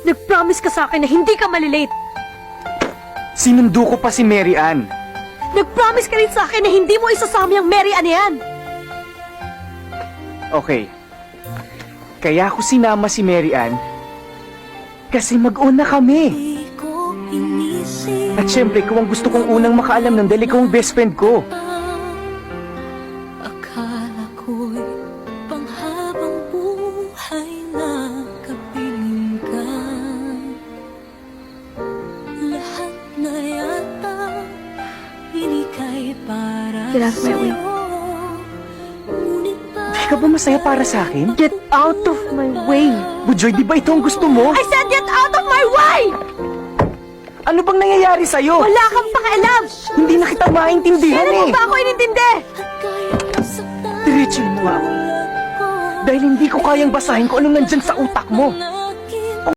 Nag-promise ka sa akin na hindi ka malilate. Sinundo ko pa si Mary Ann. Nag-promise ka rin sa akin na hindi mo isasama yung Mary Ann yan. Okay. Kaya ako sinama si Mary Ann kasi mag-una kami. At syempre, ikaw ang gusto kong unang makaalam ng dahil ikaw ang best friend ko. Akala ko'y panghabang buhay na kapiling ka. Lahat na yata inikay para Get out of my way. sa'yo. Ngunit Di ka ba masaya para sa akin? Get out of my way. Bujoy, di ba ito ang gusto mo? I said get out of my way! Ano bang nangyayari sa'yo? Wala kang pakialam! Hindi na kita maintindihan Kailan mo eh. ba ako inintindi? Diretsuhin mo ako. Dahil hindi ko kayang basahin kung anong nandyan sa utak mo.